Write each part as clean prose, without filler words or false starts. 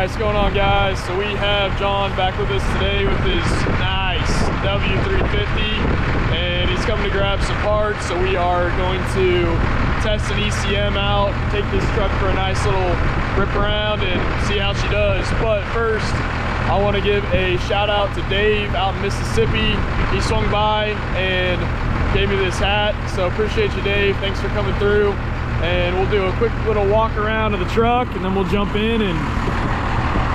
Alright, what's going on, guys? So we have John back with us today with his nice W350, and he's coming to grab some parts. So we are going to test an ECM out, take this truck for a nice little rip around and see how she does. But first, I want to give a shout out to Dave out in Mississippi. He swung by and gave me this hat, so appreciate you, Dave. Thanks for coming through. And we'll do a quick little walk around of the truck, and then we'll jump in and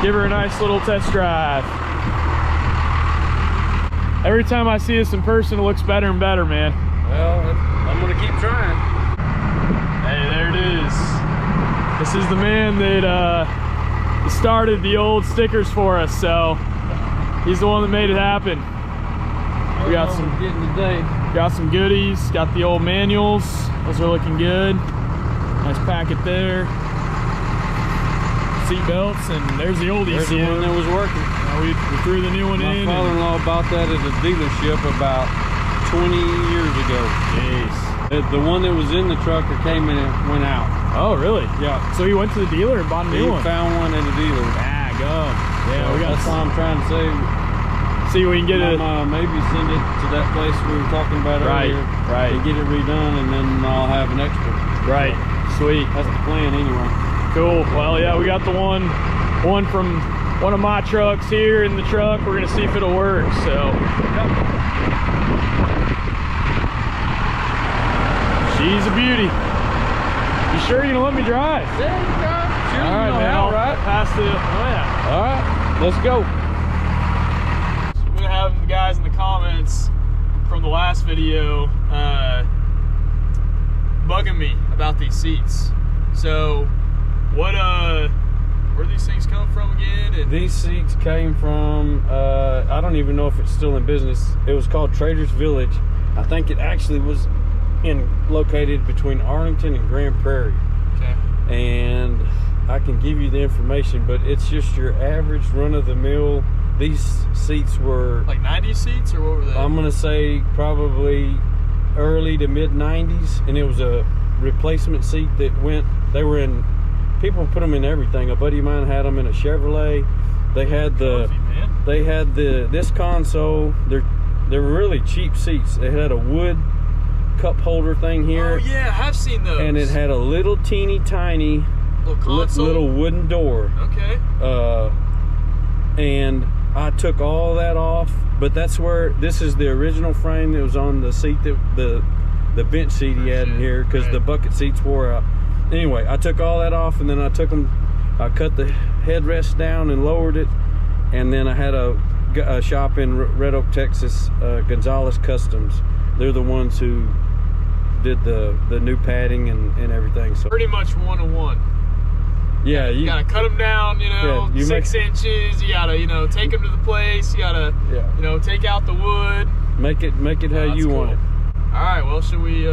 give her a nice little test drive. Every time I see this in person, it looks better and better, man. Well, I'm gonna keep trying. Hey, there it is. This is the man that started the old stickers for us, so he's the one that made it happen. We got some goodies, got the old manuals. Those are looking good. Nice packet there. Seat belts, and there's the old ECM. There's the one that was working. We threw the new one in. My father-in-law bought that at a dealership about 20 years ago. Jeez. The one that was in the truck that came in and went out. Oh, really? Yeah. So he went to the dealer and bought a new one? He found one at a dealer. Ah, go. Yeah, so we got. That's why I'm trying to say. See, we can get it. Maybe send it to that place we were talking about earlier. Right. And get it redone, and then I'll have an extra. Right. Sweet. That's the plan, anyway. Cool. Well, yeah, we got the one from one of my trucks here in the truck. We're gonna see if it'll work. So. Yep. She's a beauty. You sure you gonna let me drive? Yeah, you drive. Sure. All right, man. I'll pass the. Oh yeah. All right. Let's go. I'm gonna have the guys in the comments from the last video bugging me about these seats. So what where do these things come from again? And these seats came from I don't even know if it's still in business. It was called Traders Village. I think it actually was located between Arlington and Grand Prairie. Okay. And I can give you the information, but it's just your average run-of-the-mill. These seats were like 90s seats, or what were they? I'm gonna say probably early to mid 90s, and it was a replacement seat that they were in, people put them in everything. A buddy of mine had them in a Chevrolet. They had this console. They're really cheap seats. They had a wood cup holder thing here. Oh yeah, I have seen those. And it had a little teeny tiny little wooden door. Okay. And I took all that off, but that's where, this is the original frame that was on the seat, that the bench seat he had in here, because the bucket seats wore out. Anyway, I took all that off, and then I cut the headrest down and lowered it, and then I had a shop in Red Oak, Texas, Gonzalez Customs. They're the ones who did the new padding and everything. So pretty much 1-to-1. Yeah, you gotta cut them down, 6 inches. You gotta, take them to the place. You gotta, take out the wood. Make it how you want it. All right. Well, should we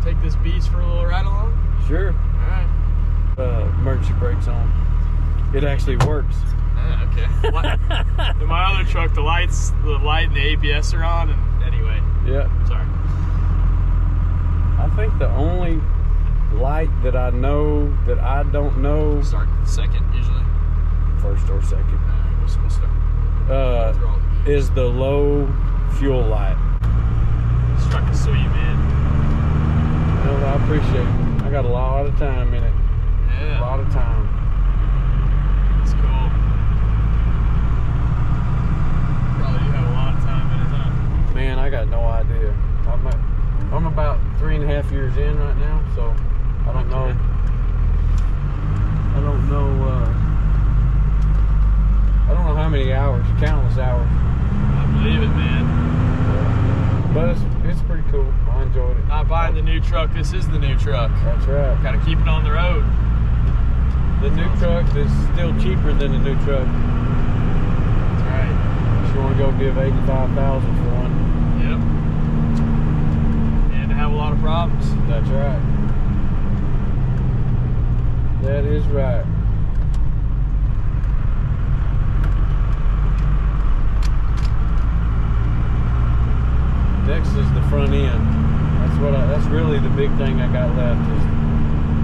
take this beast for a little ride along? Sure. All right. Emergency brakes on. It actually works. Okay. In my other truck, the light and the ABS are on, and anyway. Yeah. Sorry. I think the only light that I know that I don't know. Start second usually. First or second. Alright, we'll start. Is the low fuel light. This truck is sweet, man. Well, I appreciate it. I got a lot of time in it. Yeah. A lot of time. It's cool. Probably do have a lot of time in it, huh? Man, I got no idea. I'm about 3.5 years in right now, so I don't know. I don't know how many hours, countless hours. I believe it, man. But it's pretty cool. I enjoyed it. Not buying the new truck. This is the new truck. That's right. Got to keep it on the road. The new truck is still cheaper than the new truck. That's right. If you want to go give $85,000 for one. Yep. And to have a lot of problems. That's right. That is right. Next is the front end. That's really the big thing I got left, is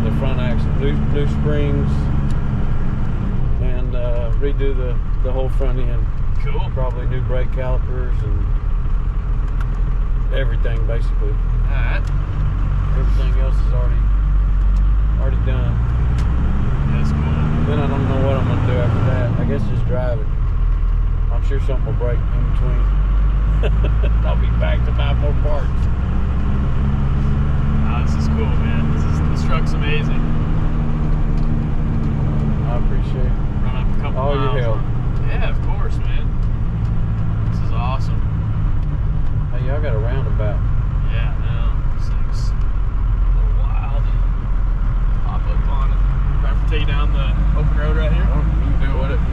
the front axle. New springs, and redo the whole front end. Cool. Probably new brake calipers and everything basically. Alright. Everything else is already done. That's cool. Then I don't know what I'm gonna do after that. I guess just drive it. I'm sure something will break in between. I'll be back to buy more parts. This is cool, man. This truck's amazing. I appreciate it. Run up a couple All miles. your help. Yeah, of course, man. This is awesome. Hey, y'all got a roundabout. Yeah, no. This thing's a little wild. Pop up on it. Right for take down the open road right here. Oh, you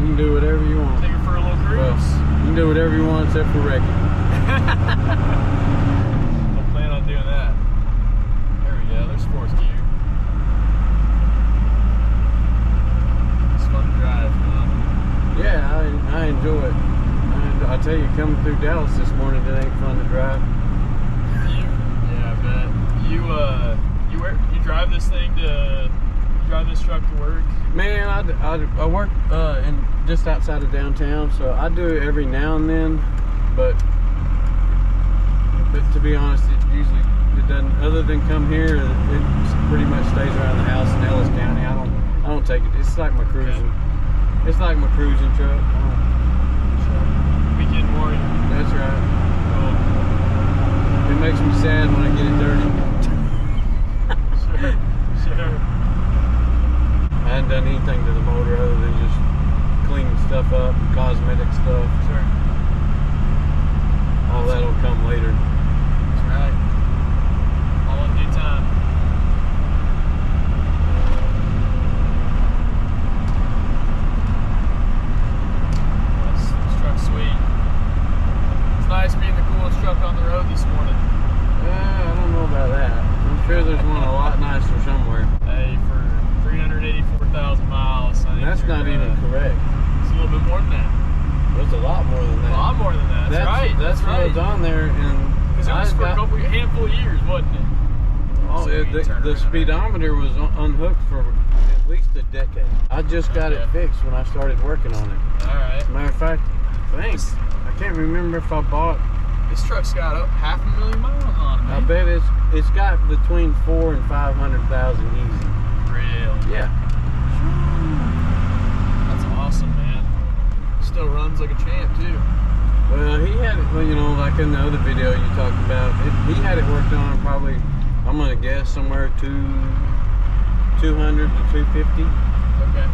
can do whatever you want. Take it for a little cruise. Well, you can do whatever you want except for wrecking. Don't plan on doing that. There we go. There's fourth gear. It's fun to drive. Yeah, I enjoy it. I tell you, coming through Dallas this morning, it ain't fun to drive. Yeah, I bet. You drive this thing to drive this truck to work? Man, I work in just outside of downtown, so I do it every now and then. But to be honest, it doesn't. Other than come here, it pretty much stays around the house in Ellis County. I don't take it. It's like my cruising. Okay. It's like my cruising truck. Weekend warrior. That's right. Cool. It makes me sad when I get it dirty. Sure. I hadn't done anything to the motor other than just cleaning stuff up, cosmetic stuff. Sure. All that'll come later. That's right. All in due time. This truck's sweet. It's nice being the coolest truck on the road this morning. I don't know about that. I'm sure there's one a lot nicer somewhere. Hey, for 384,000 miles. I think That's not even correct. It's a little bit more than that. There's a lot more than that. A lot more than that. That's right. That's what right. was on there, and Because it was for a handful of years, wasn't it? Oh, So the speedometer was unhooked for at least a decade. I just got it fixed when I started working on it. All right. As a matter of fact, thanks. I can't remember if I bought. This truck's got 500,000 miles on it, man. I bet it's got between 400,000 and 500,000 easy. Really? Yeah. That's awesome, man. Still runs like a champ too. Well, he had it. Well, you know, like in the other video you talked about, he had it worked on probably. I'm gonna guess somewhere 200 to 250. Okay.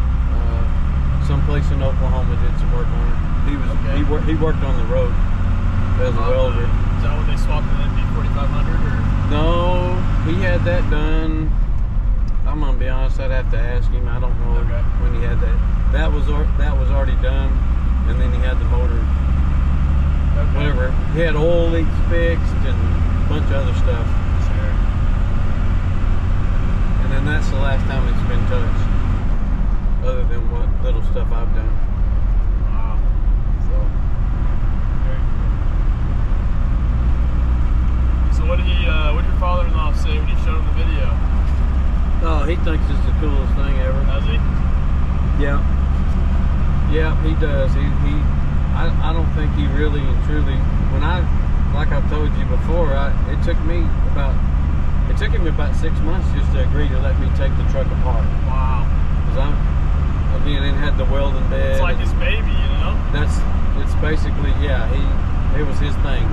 Someplace in Oklahoma did some work on it. He worked on the road as a welder. Is that when they swapped the NP4500 or? No, he had that done. I'm gonna be honest. I'd have to ask him. I don't know when he had that. That was already done, and then he had the motor. Okay. Whatever. He had oil leaks fixed and a bunch of other stuff. Sure. And then that's the last time it's been touched, other than what little stuff I've done. Wow. So. Very cool. So what did your father-in-law say when you showed him the video? Oh, he thinks it's the coolest thing ever. Does he? Yeah. Yeah, he does. I don't think he really and truly. Like I've told you before, it took him about 6 months just to agree to let me take the truck apart. Wow. Because it had the welding bed. It's like his baby, you know? It's basically, yeah, it was his thing.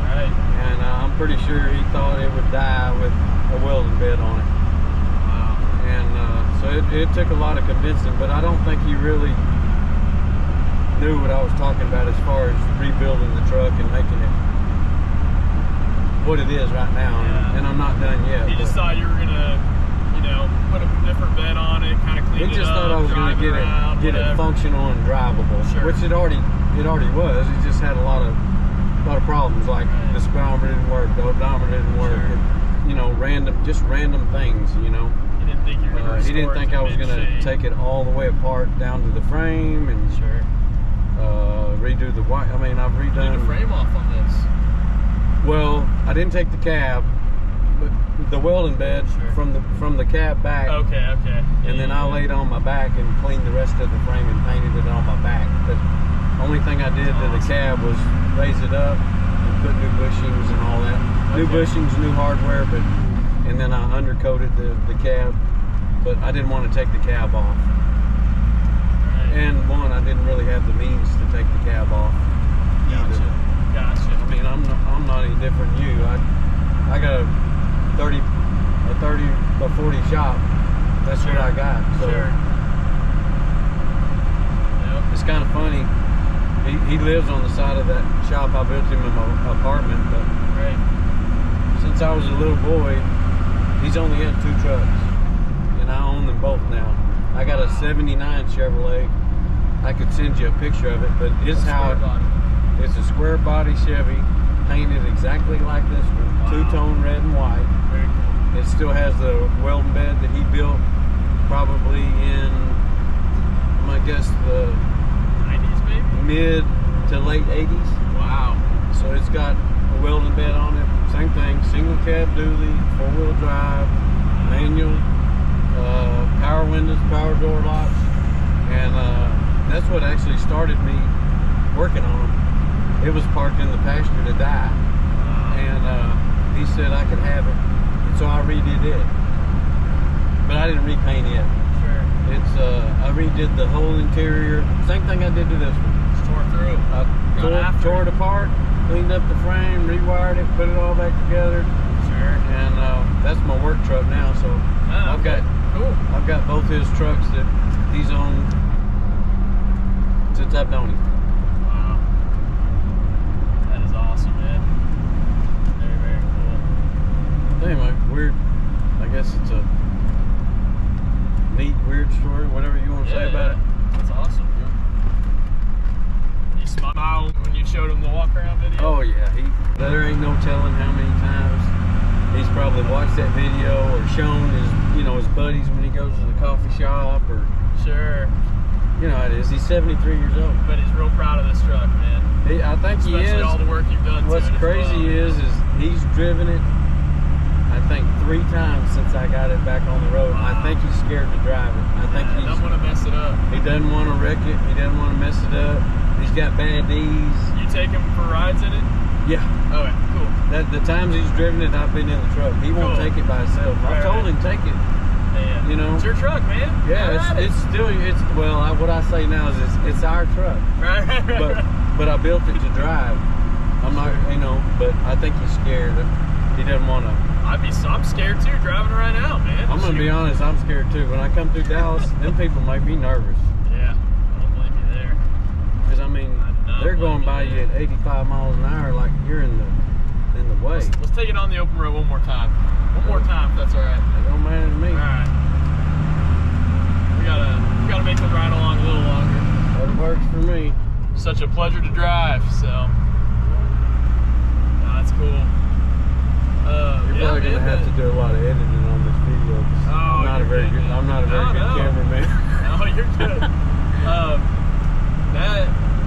Right. And I'm pretty sure he thought it would die with a welding bed on it. Wow. And so it took a lot of convincing, but I don't think he really knew what I was talking about as far as rebuilding the truck and making it what it is right now. Yeah. And I'm not done yet. He just thought you were gonna, put a different bed on it, kind of clean it up. He just thought I was gonna get it functional and drivable, Sure. which it already was. It just had a lot of problems, like the speedometer didn't work, the odometer didn't work, Sure. and, random things, He didn't think you were gonna he didn't think I was gonna take it all the way apart down to the frame and Sure. redo the white. I mean, I've redone the frame off on this. Well, I didn't take the cab, but the welding bed Sure. from the cab back. Okay. And then I laid on my back and cleaned the rest of the frame and painted it on my back. The only thing I did to the cab was raise it up and put new bushings and all that. New bushings, new hardware, and then I undercoated the cab, but I didn't want to take the cab off. And one, I didn't really have the means to take the cab off either. Gotcha. I mean, I'm not any different than you. I got a 30 by 40 shop. That's what I got. So it's kind of funny. He lives on the side of that shop. I built him an apartment, but since I was a little boy, he's only had 2 trucks, and I own them both now. I got a '79 Chevrolet. I could send you a picture of it, but it's it's a square body Chevy, painted exactly like this one, 2-tone red and white. Very cool. It still has the welding bed that he built probably in, I guess, the 90s maybe? mid to late 80s. Wow. So it's got a welding bed on it. Same thing, single cab dually, 4-wheel drive, manual, power windows, power door locks, and that's what actually started me working on them. It was parked in the pasture to die, and he said I could have it, and so I redid it. But I didn't repaint it. Sure. It's I redid the whole interior. Same thing I did to this one. Just tore through. Tore it apart, cleaned up the frame, rewired it, put it all back together. Sure. And that's my work truck now. So I've got both his trucks that he's owned since I've known him. Wow. That is awesome, man. Very, very cool. Anyway, weird. I guess it's a neat, weird story, whatever you want to say about it. That's awesome. You smiled when you showed him the walk around video? Oh yeah, there ain't no telling how many times he's probably watched that video or shown his buddies when he goes to the coffee shop or. Sure. You know how it is. He's 73 years old. But he's real proud of this truck, man. I think he is. Especially all the work you've done. What's crazy is he's driven it, I think, 3 times since I got it back on the road. Wow. I think he's scared to drive it. I think he doesn't want to mess it up. He doesn't want to wreck it. He doesn't want to mess it up. He's got bad knees. You take him for rides in it? Yeah. Okay, cool. The times he's driven it, I've been in the truck. He won't take it by himself. I've told him take it. Yeah. You know, it's your truck, man. Yeah, it's still what I say now is it's our truck. Right. But I built it to drive. I'm not, but I think he's scared. He doesn't want to. I'm scared too, driving right now, man. I'm gonna be honest, I'm scared too. When I come through Dallas, them people make me nervous. Yeah, I don't blame you there. Because they're going by you at 85 miles an hour, like you're in the way. Let's take it on the open road one more time. One more time, if that's all right. It don't matter to me. All right. We gotta make the ride along a little longer. That works for me. Such a pleasure to drive. So that's cool. You're probably gonna have to do a lot of editing on this video. I'm not a very good cameraman. No, you're good.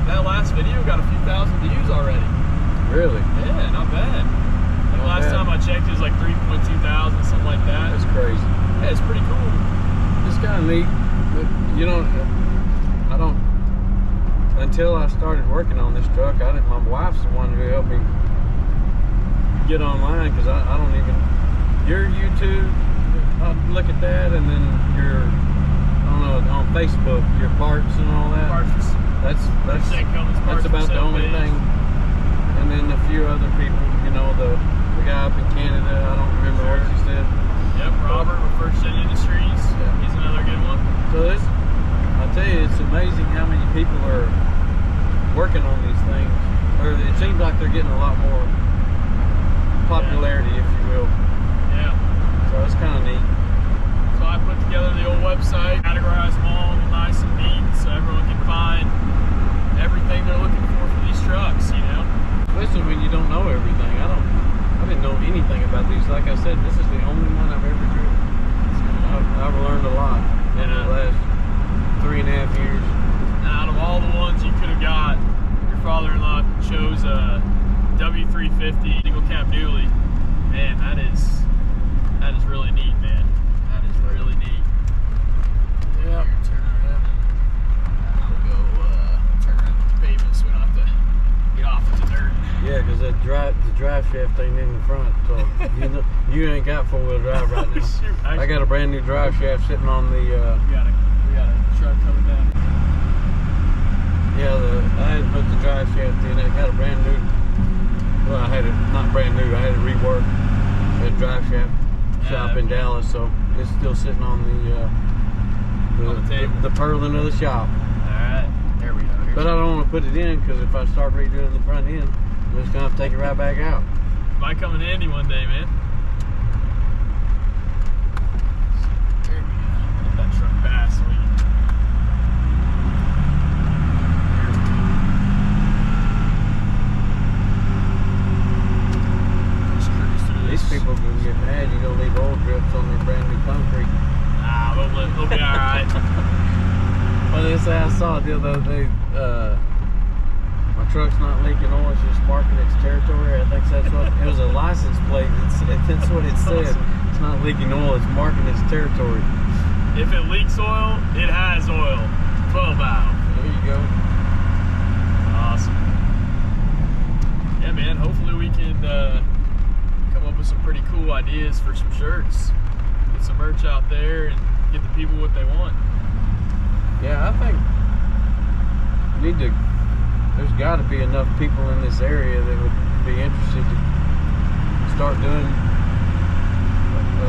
That last video got a few thousand views already. Really? Yeah, not bad. The last time I checked, it was like 3.2 thousand, something like that. That's crazy. Yeah, it's pretty cool. It's kind of neat, but I don't. Until I started working on this truck, my wife's the one who helped me get online because I don't even. Your YouTube, I look at that, and then on Facebook, your parts and all that. Parts. That's Gen CUMMINS parts about the only thing. And then a few other people, the guy up in Canada, I don't remember what you said. Yep, Robert with First Gen Industries. Yeah. He's another good one. So I'll tell you, it's amazing how many people are working on these things. Or it seems like they're getting a lot more popularity, if you will. Yeah. So it's kind of neat. So I put together the old website, categorized them all nice and neat, so everyone can find everything they're looking for these trucks, Especially when you don't know everything. I didn't know anything about these. Like I said, this is the only one I've ever driven. I've learned a lot in the last 3.5 years. Out of all the ones you could have got, your father-in-law chose a W350 single cab dually. Man, that is really neat, man. That is really neat. Yeah. drive shaft ain't in the front, so you ain't got 4-wheel drive right now. Shoot, I got a brand new drive shaft sitting on the. We got a truck coming down. Yeah, I had put the drive shaft in. It got a brand new. Well, I had it not brand new. I had it reworked at a drive shaft shop in Dallas, so it's still sitting on the table, the purlin of the shop. All right, there we go. But I don't want to put it in because if I start redoing the front end, I'm just gonna have to take it right back out. Might come in handy one day, man. There we go. Let that truck pass so we can. These people can get mad. You gonna leave oil drips on their brand new concrete. Nah, they'll be all right. Well, they say I saw it the other day. My truck's not leaking oil; it's just marking its territory. I think that's what it was. A license plate. That's what it said. Awesome. It's not leaking oil; it's marking its territory. If it leaks oil, it has oil. 12 valve. There you go. Awesome. Yeah, man. Hopefully we can come up with some pretty cool ideas for some shirts. Get some merch out there and get the people what they want. Yeah, I think we need to. There's got to be enough people in this area that would be interested to start doing.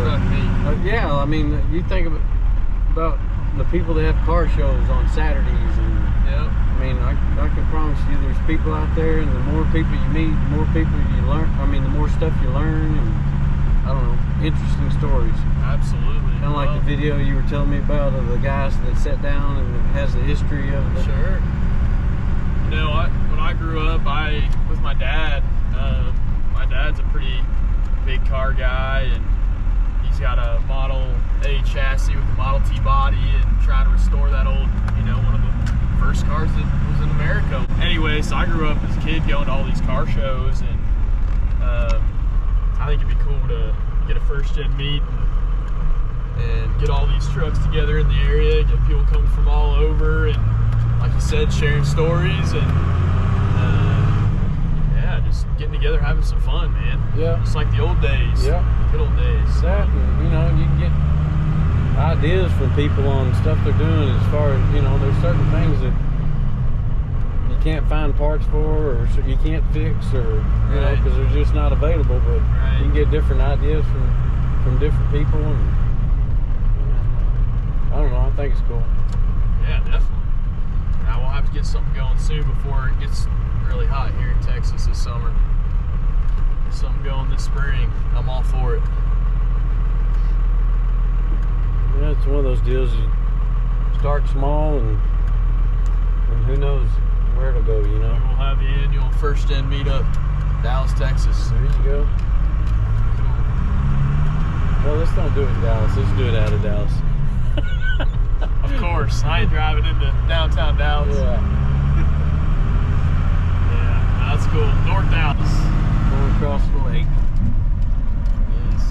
Truck meet. Yeah, I mean, you think about the people that have car shows on Saturdays, and Yep. I mean, I can promise you, there's people out there, and the more people you meet, the more people you learn. I mean, the more stuff you learn, and I don't know, interesting stories. Absolutely. Kind of like the video you were telling me about of the guys that sat down and it has the history of the. Sure. You know, when I grew up, with my dad. My dad's a pretty big car guy, and he's got a Model A chassis with a Model T body, and trying to restore that old, one of the first cars that was in America. Anyway, so I grew up as a kid going to all these car shows, and I think it'd be cool to get a first-gen meet and get all these trucks together in the area, get people coming from all over, and like you said, sharing stories, and yeah, just getting together, having some fun, man. Yeah. Just like the old days. Yeah. Good old days. That, and, you can get ideas from people on stuff they're doing as far as, there's certain things that you can't find parts for, or you can't fix, or, because they're just not available, but you can get different ideas from different people, and I don't know, I think it's cool. Yeah, definitely. Now we'll have to get something going soon before it gets really hot here in Texas this summer. Get something going this spring. I'm all for it. Yeah, it's one of those deals, you start small, and who knows where it'll go, We'll have the annual first gen meetup, Dallas, Texas. There you go. Cool. Well, let's don't do it in Dallas. Let's do it out of Dallas. Of course, I ain't driving into downtown Dallas. Yeah. Yeah, that's cool. North Dallas. Going across the lake. Yes.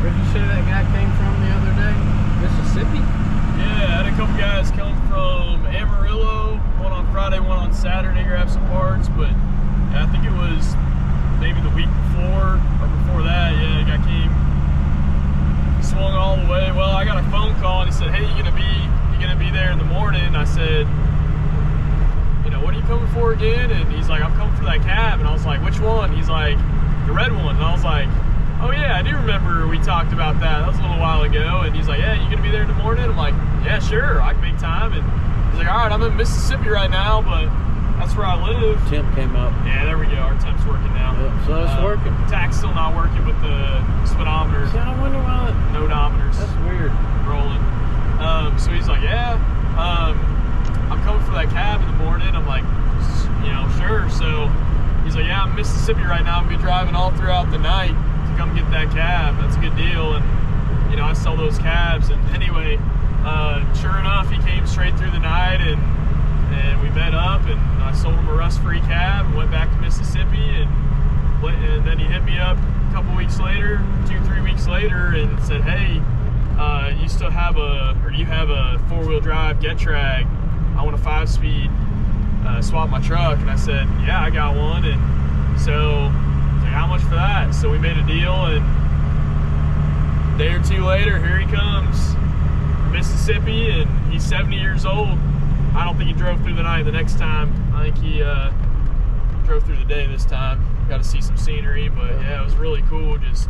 Where'd you say that guy came from the other day? Mississippi? Yeah, I had a couple guys come from Amarillo, one on Friday, one on Saturday, grab some parts, but yeah, I think it was maybe the week before, or before that, yeah, the guy came, swung all the way. Well, I got a phone call, and he said, hey, you gonna be there in the morning? I said, what are you coming for again? And he's like, I'm coming for that cab. And I was like, which one? He's like, the red one. And I was like, oh yeah, I do remember we talked about that. That was a little while ago. And he's like, yeah, you gonna be there in the morning? I'm like, yeah, sure, I can make time. And he's like, all right, I'm in Mississippi right now, but that's where I live. Temp came up. Yeah, there we go. Our temp's working now. Yeah, so it's working. Tach's still not working with the speedometer. See, I wonder why. No odometers. That's weird. Rolling. So he's like, yeah, I'm coming for that cab in the morning. I'm like, sure. So he's like, yeah, I'm in Mississippi right now. I'm gonna be driving all throughout the night to come get that cab. That's a good deal. And I sell those cabs. And anyway, sure enough, he came straight through the night, and we met up, and I sold him a rust-free cab, went back to Mississippi, and then he hit me up a couple weeks later, 2-3 weeks later, and said, hey, you still have or do you have a 4-wheel drive Get Trag? I want a 5-speed, swap my truck. And I said, yeah, I got one. And so, like, how much for that? So we made a deal, and a day or two later, here he comes from Mississippi, and he's 70 years old. I don't think he drove through the night the next time. I think he drove through the day this time. Got to see some scenery, but yeah, it was really cool just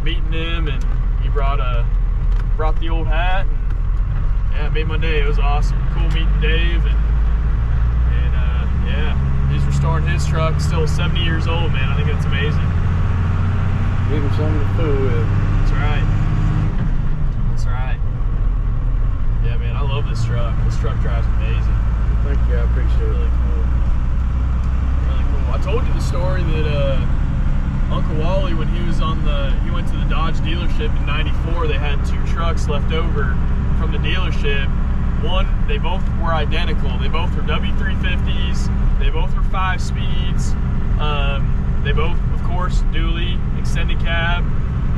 meeting him, and he brought the old hat, and yeah, it made my day. It was awesome. Cool meeting Dave, and yeah, he's restoring his truck. Still 70 years old, man. I think that's amazing. Give him something to fool with. That's right. That's right. Yeah, man, I love this truck. This truck drives amazing. Thank you, I appreciate it. Really cool. Really cool. I told you the story that Uncle Wally, when he went to the Dodge dealership in '94, they had 2 trucks left over from the dealership. One, they both were identical. They both were W350s. They both were 5 speeds. They both, of course, dually, extended cab.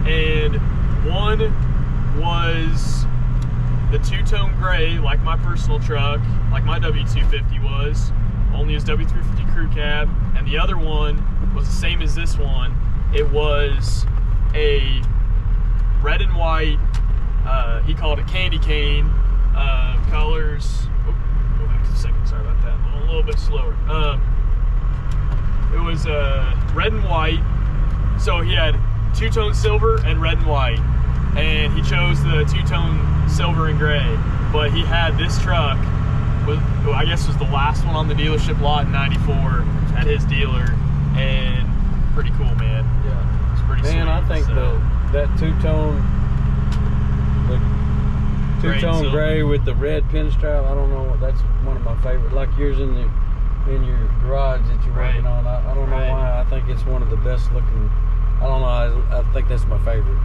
And one was the 2-tone gray, like my personal truck, like my W250 was, only as W350 crew cab. And the other one was the same as this one. It was a red and white, he called it candy cane, colors. Oh, go back to the second, sorry about that, a little bit slower. It was red and white, so he had 2-tone silver and red and white, and he chose the 2-tone silver and gray. But he had this truck, I guess was the last one on the dealership lot in '94 at his dealer, and pretty cool, man. Yeah, it's pretty sweet. Man, I think that 2-tone, the 2-tone gray with the red pinstripe, I don't know, that's one of my favorite. Like yours in your garage that you're working on. I don't know why. I think it's one of the best looking. I don't know. I think that's my favorite.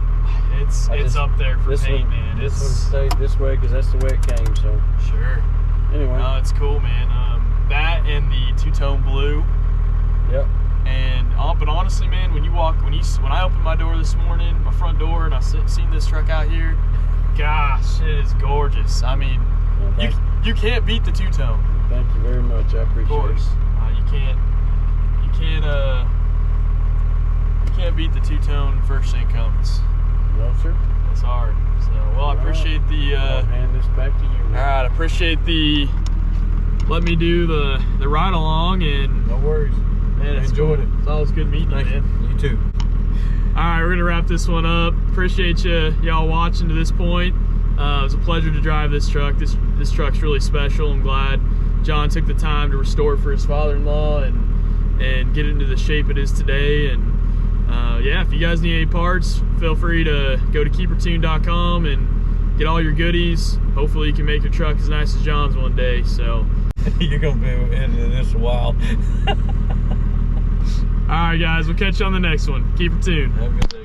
It's up there for paint, man. This one stayed this way because that's the way it came. So sure. Anyway, no, it's cool, man. That and the 2-tone blue. Yep. And but honestly, man, when I opened my door this morning, my front door, and I seen this truck out here, gosh, it is gorgeous. I mean, you can't beat the 2-tone. Thank you very much. I appreciate it. Of course, you can't beat the 2-tone first Gen Cummins. No, sir. It's hard. So, well, I appreciate the. I'll hand this back to you. All right, I appreciate the. Let me do the ride along, and no worries. Man, it's enjoyed it. It's always good meeting you, man. You too. All right, we're gonna wrap this one up. Appreciate y'all watching to this point. It was a pleasure to drive this truck. This truck's really special. I'm glad John took the time to restore it for his father-in-law and get it into the shape it is today. And yeah, if you guys need any parts, feel free to go to KeepRTuned.com and get all your goodies. Hopefully you can make your truck as nice as John's one day. So you're gonna be editing this a while. All right, guys, we'll catch you on the next one. Keep it tuned. Have a good day.